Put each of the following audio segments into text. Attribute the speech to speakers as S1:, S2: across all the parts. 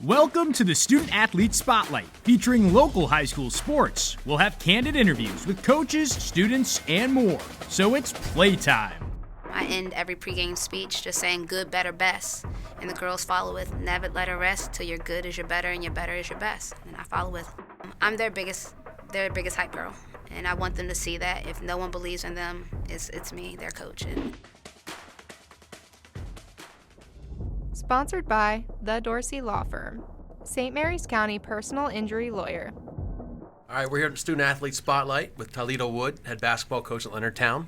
S1: Welcome to the Student Athlete Spotlight, featuring local high school sports. We'll have candid interviews with coaches, students, and more. So it's playtime.
S2: I end every pregame speech just saying good, better, best. And the girls follow with never let her rest till your good is your better and your better is your best. And I follow with I'm their biggest hype girl. And I want them to see that if no one believes in them, it's me, their coach. And
S3: Sponsored by The Dorsey Law Firm, St. Mary's County personal injury lawyer.
S4: All right, we're here at the Student Athlete Spotlight with Tylita Wood, head basketball coach at Leonardtown,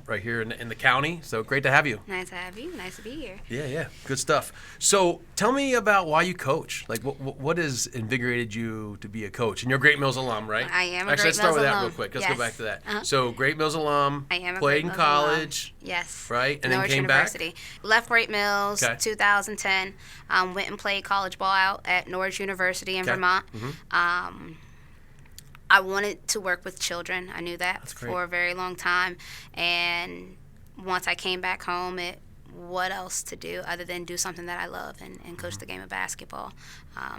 S4: right here in the county. So great to have you.
S2: Nice to have you. Nice to be here.
S4: Yeah, good stuff. So tell me about why you coach. Like, what has invigorated you to be a coach? And you're a Great Mills alum, right?
S2: I am a
S4: Actually,
S2: Great
S4: let's start
S2: Mills
S4: with that
S2: alum.
S4: real quick. Let's
S2: Yes.
S4: go back to that.
S2: Uh-huh.
S4: So Great Mills alum.
S2: I am a
S4: played
S2: Great
S4: in
S2: Mills
S4: college.
S2: alum. Yes.
S4: Right, and then
S2: Norwich
S4: came
S2: University. Left Great Mills,
S4: Okay.
S2: 2010. Went and played college ball out at Norwich University in
S4: Okay.
S2: Vermont.
S4: Mm-hmm.
S2: I wanted to work with children. I knew that
S4: That's great.
S2: for a very long time. And once I came back home, what else to do other than do something that I love and coach the game of basketball.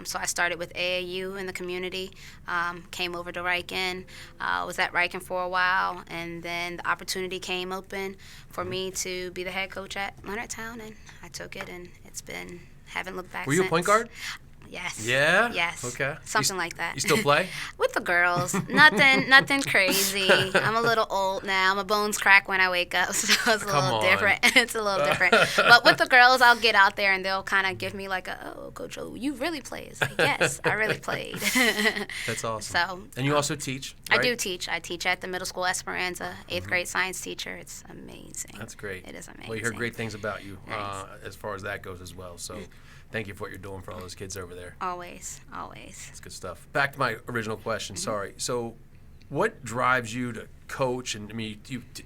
S2: So I started with AAU in the community, came over to Riken, was at Riken for a while, and then the opportunity came open for me to be the head coach at Leonardtown, and I took it, and it's been, haven't looked back
S4: Were you a
S2: since.
S4: point guard?
S2: Yes.
S4: Yeah?
S2: Yes.
S4: Okay.
S2: Something like that.
S4: You still play?
S2: With the girls. Nothing crazy. I'm a little old now. My bones crack when I wake up, so it's a
S4: Come
S2: little
S4: on.
S2: different. It's a little different. But with the girls, I'll get out there and they'll kind of give me like Coach O, you really played. It's like, yes, I really played.
S4: That's awesome.
S2: So,
S4: and you also teach,
S2: I
S4: right?
S2: do teach. I teach at the middle school Esperanza, 8th grade science teacher. It's amazing.
S4: That's great.
S2: It is amazing.
S4: Well, you heard great things about you
S2: Nice.
S4: as far as that goes as well. So thank you for what you're doing for all those kids over there.
S2: Always.
S4: That's good stuff. Back to my original question. Sorry. So what drives you to coach? And I mean,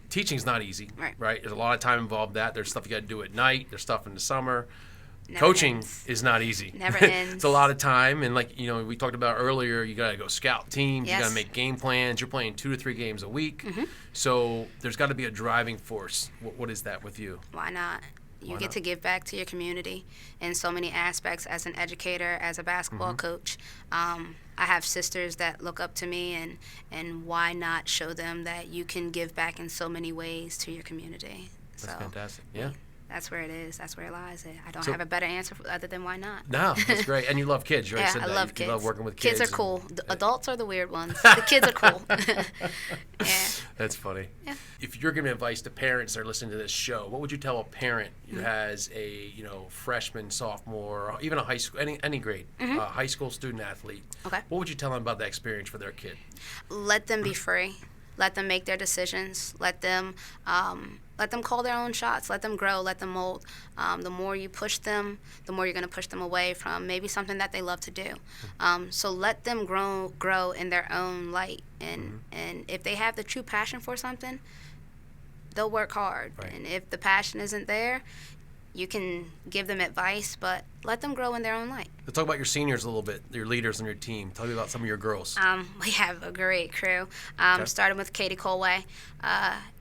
S4: teaching's not easy,
S2: Right.
S4: There's a lot of time involved in that. There's stuff you got to do at night. There's stuff in the summer.
S2: Never
S4: Coaching
S2: ends.
S4: is not easy.
S2: Never ends.
S4: It's a lot of time. And like, we talked about earlier, you got to go scout teams.
S2: Yes.
S4: You got to make game plans. You're playing 2 to 3 games a week. So there's got to be a driving force. What is that with you?
S2: Why not? You
S4: Why
S2: get
S4: not?
S2: to give back to your community in so many aspects as an educator, as a basketball coach. I have sisters that look up to me, and why not show them that you can give back in so many ways to your community?
S4: That's fantastic. Yeah.
S2: That's where it is. That's where it lies. I don't
S4: So-
S2: have a better answer other than why not.
S4: No, that's great. And you love kids. You already
S2: Yeah,
S4: said
S2: I
S4: that.
S2: love
S4: You
S2: kids.
S4: love working with kids.
S2: Kids are cool. The adults are the weird ones. The kids are cool. Yeah.
S4: That's funny.
S2: Yeah.
S4: If you're giving advice to parents that are listening to this show, what would you tell a parent who has a freshman, sophomore, or even a high school, any grade, high school student athlete?
S2: Okay.
S4: What would you tell them about that experience for their kid?
S2: Let them be free. Let them make their decisions. Let them call their own shots. Let them grow. Let them mold. The more you push them, the more you're going to push them away from maybe something that they love to do. So let them grow in their own light. And if they have the true passion for something, they'll work hard.
S4: Right.
S2: And if the passion isn't there, you can give them advice, but let them grow in their own light.
S4: Let's talk about your seniors a little bit, your leaders on your team. Tell me about some of your girls.
S2: We have a great crew. Starting with Katie Colway.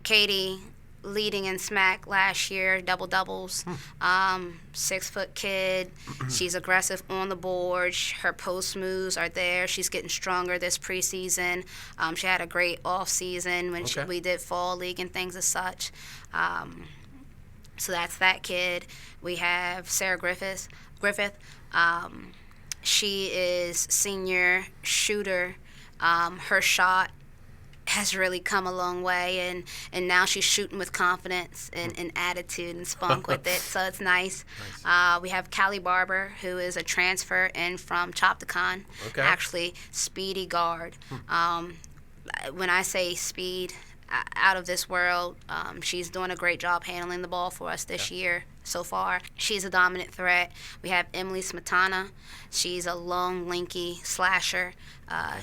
S2: Katie leading in SMAC last year, double doubles. 6-foot kid. She's aggressive on the board. Her post moves are there. She's getting stronger this preseason. She had a great off season when we did fall league and things as such. So that's that kid. We have Sarah Griffith. She is senior shooter. Her shot has really come a long way, and now she's shooting with confidence and attitude and spunk with it, so it's nice. We have Callie Barber, who is a transfer in from Chopticon, actually speedy guard. When I say speed, out of this world, she's doing a great job handling the ball for us this year so far. She's a dominant threat. We have Emily Smetana. She's a long, lanky slasher.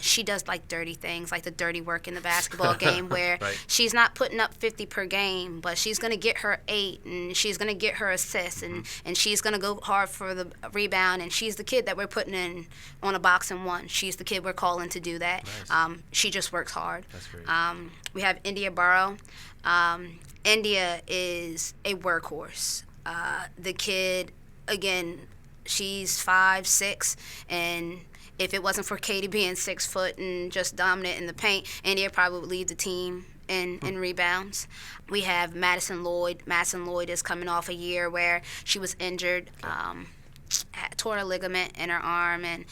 S2: She does like dirty things, like the dirty work in the basketball game, where she's not putting up 50 per game, but she's going to get her 8, and she's going to get her assists, and she's going to go hard for the rebound, and she's the kid that we're putting in on a box and one. She's the kid we're calling to do that.
S4: Nice.
S2: She just works hard.
S4: That's great.
S2: We have India Burrow. India is a workhorse. The kid, again, she's 5'6", and if it wasn't for Katie being 6 foot and just dominant in the paint, India probably would lead the team in rebounds. We have Madison Lloyd. Madison Lloyd is coming off a year where she was injured, tore a ligament in her arm, and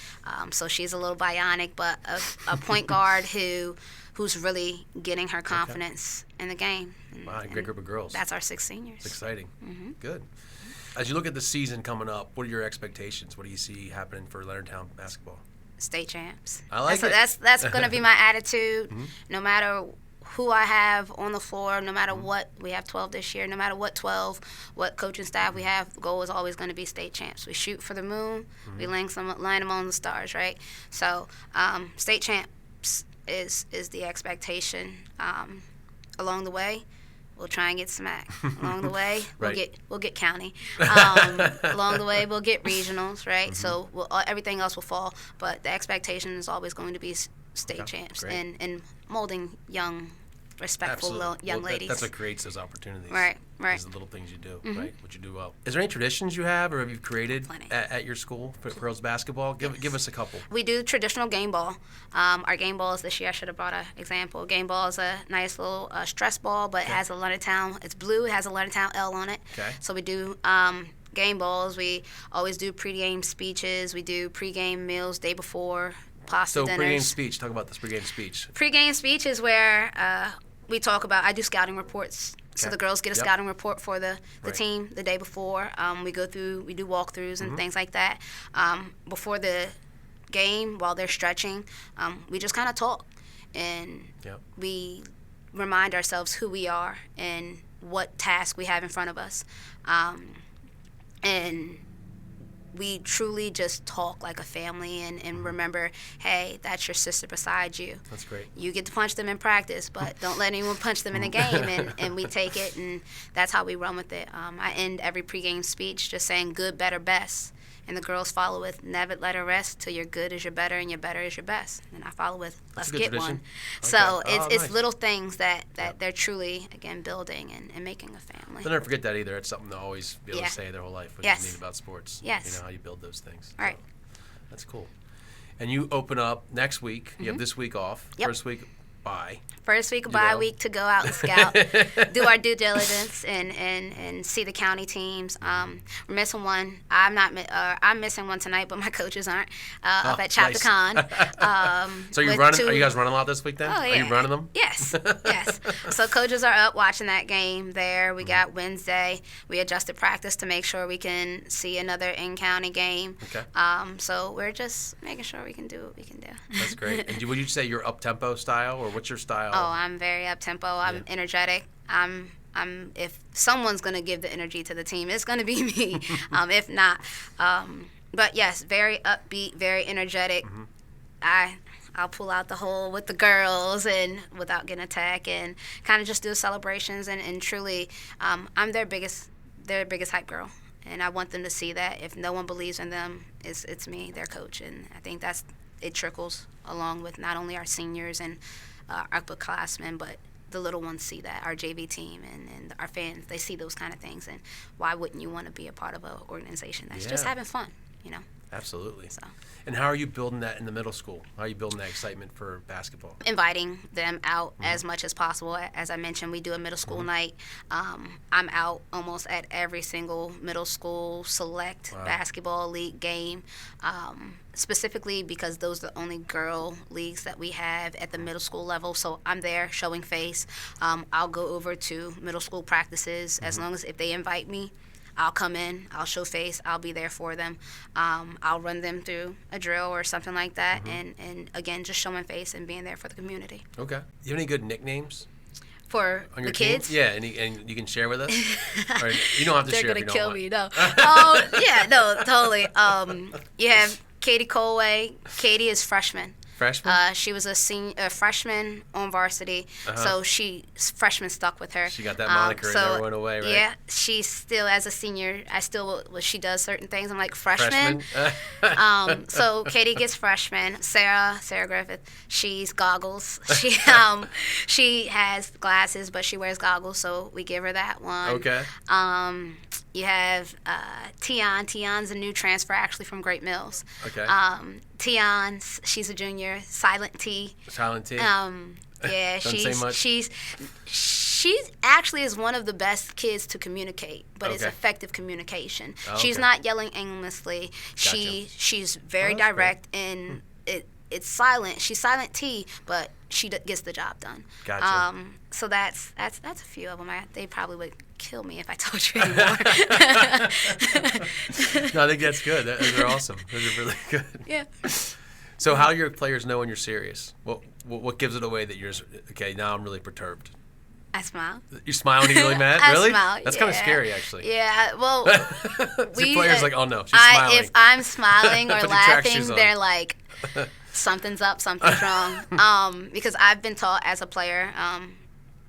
S2: so she's a little bionic, but a point guard who's really getting her confidence in the game.
S4: Wow, great group of girls.
S2: That's our 6 seniors.
S4: It's exciting. Good. As you look at the season coming up, what are your expectations? What do you see happening for Leonardtown basketball?
S2: State champs.
S4: I like it.
S2: That's going to be my attitude. No matter who I have on the floor, no matter what, we have 12 this year, no matter what coaching staff we have, the goal is always going to be state champs. We shoot for the moon, we line them on the stars, right? So state champs is the expectation. Along the way, we'll try and get smacked. Along the way, we'll get county. Along the way, we'll get regionals, right? So everything else will fall, but the expectation is always going to be state champs and molding young, respectful young ladies.
S4: That's what creates those opportunities.
S2: Right.
S4: These are the little things you do, right? What you do well. Is there any traditions you have or have you created at your school for girls basketball? Give us a couple.
S2: We do traditional game ball. Our game ball is this year. I should have brought an example. Game ball is a nice little stress ball, but it has a Leonardtown. It's blue. It has a Leonardtown L on it. Okay. So we do game balls. We always do pregame speeches. We do pregame meals day before. Pasta dinners.
S4: Pregame speech. Talk about this pregame speech.
S2: Pregame speech is where we talk about. I do scouting reports. So the girls get a scouting report for the team the day before. We do walkthroughs and things like that. Before the game, while they're stretching, we just kind of talk. And we remind ourselves who we are and what task we have in front of us. And we truly just talk like a family and remember, hey, that's your sister beside you.
S4: That's great.
S2: You get to punch them in practice, but don't let anyone punch them in the game. And we take it, and that's how we run with it. I end every pregame speech just saying good, better, best. And the girls follow with, never let her rest till your good is your better and your better is your best. And I follow with, let's get
S4: tradition.
S2: one.
S4: Okay.
S2: So it's
S4: nice.
S2: Little things that they're truly, again, building and making a family.
S4: They'll never forget that either. It's something to always be able to say their whole life, what you need about sports.
S2: Yes.
S4: You know, how you build those things.
S2: All right.
S4: So, that's cool. And you open up next week. You have this week off.
S2: Yep.
S4: First week, bye.
S2: First week of bye week to go out and scout, do our due diligence, and see the county teams. We're missing one. I'm missing one tonight, but my coaches aren't up at Chapter Con.
S4: So you're running? Are you guys running a lot this week then?
S2: Oh, yeah.
S4: Are you running them?
S2: Yes, yes. So coaches are up watching that game there. We got Wednesday. We adjusted practice to make sure we can see another in-county game. Okay. So we're just making sure we can do what we can do.
S4: That's great. And would you say you're up-tempo style, or what's your style?
S2: Oh, I'm very up-tempo. I'm energetic. If someone's going to give the energy to the team, it's going to be me. If not. But, yes, very upbeat, very energetic. I'll pull out the hole with the girls and without getting attacked and kind of just do celebrations. And truly, I'm their biggest hype girl. And I want them to see that. If no one believes in them, it's me, their coach. And I think it trickles along with not only our seniors and our upperclassmen, but the little ones see that, our JV team and our fans, they see those kind of things. And why wouldn't you want to be a part of an organization that's just having fun, you know?
S4: Absolutely.
S2: So.
S4: And how are you building that in the middle school? How are you building that excitement for basketball?
S2: Inviting them out as much as possible. As I mentioned, we do a middle school night. I'm out almost at every single middle school select basketball league game, specifically because those are the only girl leagues that we have at the middle school level. So I'm there showing face. I'll go over to middle school practices as long as if they invite me. I'll come in, I'll show face, I'll be there for them. I'll run them through a drill or something like that, and again, just showing face and being there for the community.
S4: Okay. You have any good nicknames?
S2: For
S4: on your
S2: the kids?
S4: Team? Yeah, and you can share with us? Or you don't have to share if you don't want.
S2: They're going to kill me, no. Yeah, no, totally. You have Katie Colway. Katie is freshman.
S4: Freshman?
S2: She was a freshman on varsity, so freshman stuck with her.
S4: She got that moniker and never went away, right?
S2: Yeah, she's still, as a senior, she does certain things. I'm like, freshman? So Katie gets freshman. Sarah Griffith, she's goggles. She has glasses, but she wears goggles, so we give her that one.
S4: Okay.
S2: You have Tion. Tion's a new transfer, actually, from Great Mills.
S4: Okay.
S2: Tion, she's a junior. Silent T.
S4: Silent T.
S2: Yeah,
S4: Doesn't say much.
S2: She actually is one of the best kids to communicate, but it's
S4: Okay.
S2: effective communication.
S4: Oh,
S2: She's
S4: okay.
S2: not yelling aimlessly.
S4: Gotcha.
S2: She's very
S4: Oh, that's
S2: direct, and it's silent. She's silent T, but she gets the job done.
S4: Gotcha.
S2: So that's a few of them. They probably would kill me if I told you anymore.
S4: No, I think that's good. Those are awesome. Those are really good.
S2: Yeah.
S4: So how do your players know when you're serious? What gives it away that you're okay? Now I'm really perturbed.
S2: I smile.
S4: You smile when you're really mad?
S2: I
S4: Really?
S2: smile,
S4: That's kind of
S2: yeah.
S4: scary, actually.
S2: Yeah. Well,
S4: Your player's like, oh no, she's smiling.
S2: if I'm smiling or
S4: Put your track
S2: laughing,
S4: shoes on.
S2: they're like, something's up, something's wrong. Because I've been taught as a player,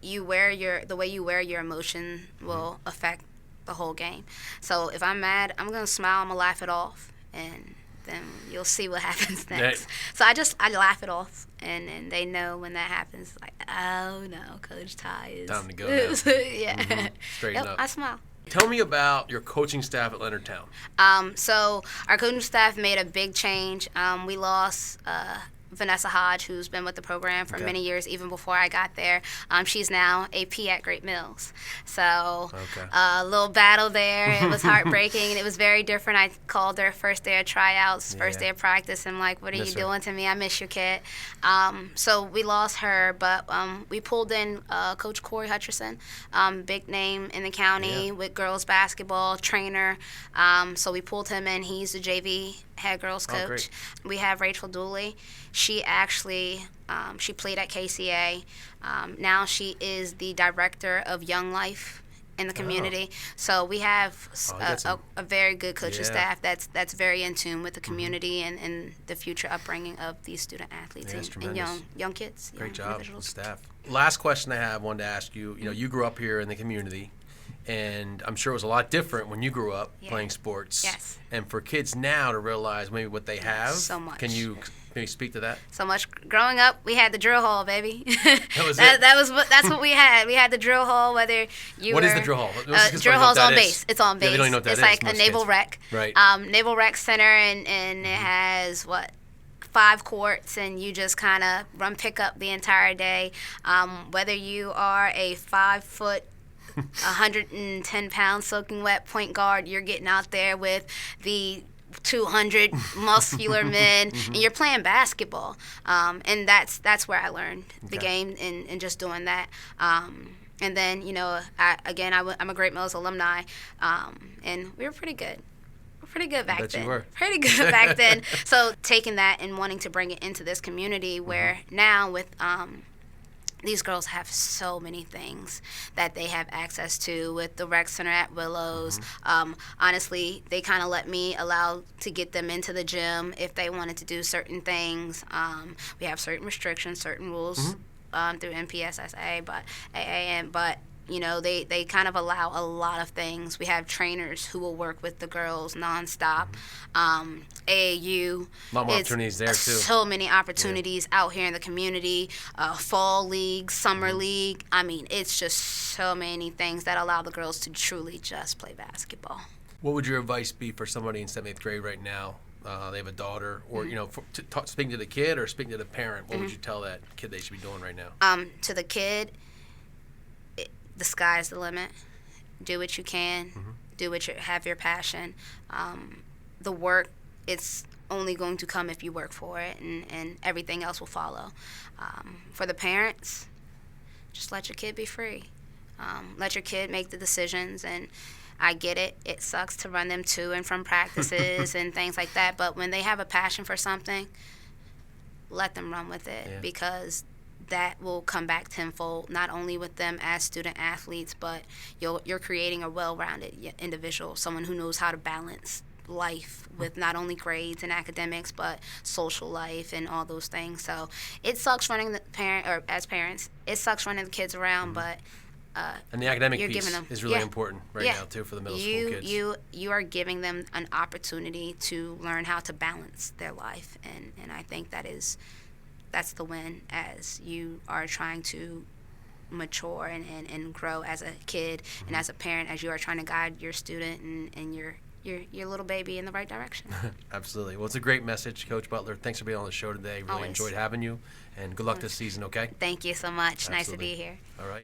S2: the way you wear your emotion will affect the whole game. So if I'm mad, I'm gonna smile, I'm gonna laugh it off, and then you'll see what happens next. So I laugh it off, and they know when that happens. Like, oh no, Coach Ty is
S4: Time to go now.
S2: yeah.
S4: Straighten
S2: Yep,
S4: up.
S2: I smile.
S4: Tell me about your coaching staff at Leonardtown.
S2: So our coaching staff made a big change. We lost Vanessa Hodge, who's been with the program for many years, even before I got there. She's now AP at Great Mills. So a little battle there. It was heartbreaking, and it was very different. I called her first day of tryouts, first day of practice, and like, what are you doing to me? I miss your kid. So we lost her, but we pulled in Coach Corey Hutcherson, big name in the county with girls basketball, trainer. So we pulled him in. He's the JV head girls coach.
S4: Great.
S2: We have Rachel Dooley. She actually she played at KCA. Now she is the director of Young Life in the community. So we have a very good coaching staff that's very in tune with the community and the future upbringing of these student athletes and young kids.
S4: Great
S2: young
S4: job,
S2: individuals.
S4: staff. Last question I wanted to ask you. You know, you grew up here in the community, and I'm sure it was a lot different when you grew up playing sports.
S2: Yes.
S4: And for kids now to realize maybe what they have.
S2: So much.
S4: Can you maybe speak to that?
S2: So much. Growing up, we had the drill hall, baby.
S4: That's
S2: what we had. We had the drill hall. Whether you
S4: What
S2: were,
S4: is the drill hall?
S2: Drill hall's on base. It's on base.
S4: Yeah, they don't even know what that
S2: it's
S4: is,
S2: like a
S4: most
S2: naval
S4: kids.
S2: rec.
S4: Right.
S2: Naval rec center, and it has 5 courts, and you just kind of run pickup the entire day. Whether you are a 5-foot 110-pound soaking wet point guard, you're getting out there with the 200 muscular men, and you're playing basketball. And that's where I learned the game and just doing that. And then, I'm a Great Mills alumni, and we were pretty good. Pretty good back
S4: bet
S2: then.
S4: you were.
S2: Pretty good back then. So taking that and wanting to bring it into this community where now with these girls have so many things that they have access to with the rec center at Willows. Honestly, they kind of let me allow to get them into the gym if they wanted to do certain things. We have certain restrictions, certain rules through NPSSA, but they kind of allow a lot of things. We have trainers who will work with the girls nonstop. AAU.
S4: A lot more opportunities there, too.
S2: So many opportunities out here in the community. Fall league, summer league. I mean, it's just so many things that allow the girls to truly just play basketball.
S4: What would your advice be for somebody in 7th, 8th grade right now? They have a daughter, or speaking to the kid or speaking to the parent. What would you tell that kid they should be doing right now?
S2: To the kid, the sky's the limit. Do what you can. Do what have your passion. The work, it's only going to come if you work for it, and everything else will follow. For the parents, just let your kid be free. Let your kid make the decisions, and I get it. It sucks to run them to and from practices and things like that, but when they have a passion for something, let them run with it, because that will come back tenfold, not only with them as student athletes, but you're creating a well-rounded individual, someone who knows how to balance life with not only grades and academics, but social life and all those things. So it sucks running as parents, it sucks running the kids around, but
S4: and the academic
S2: you're
S4: piece
S2: giving them,
S4: is really important now too for the middle school kids.
S2: You are giving them an opportunity to learn how to balance their life, and I think that's the win as you are trying to mature and grow as a kid and as a parent as you are trying to guide your student and your little baby in the right direction.
S4: Absolutely. Well, it's a great message, Coach Butler. Thanks for being on the show today. Really
S2: Always.
S4: enjoyed having you, and good luck this season, okay?
S2: Thank you so much.
S4: Absolutely.
S2: Nice to be here.
S4: All right.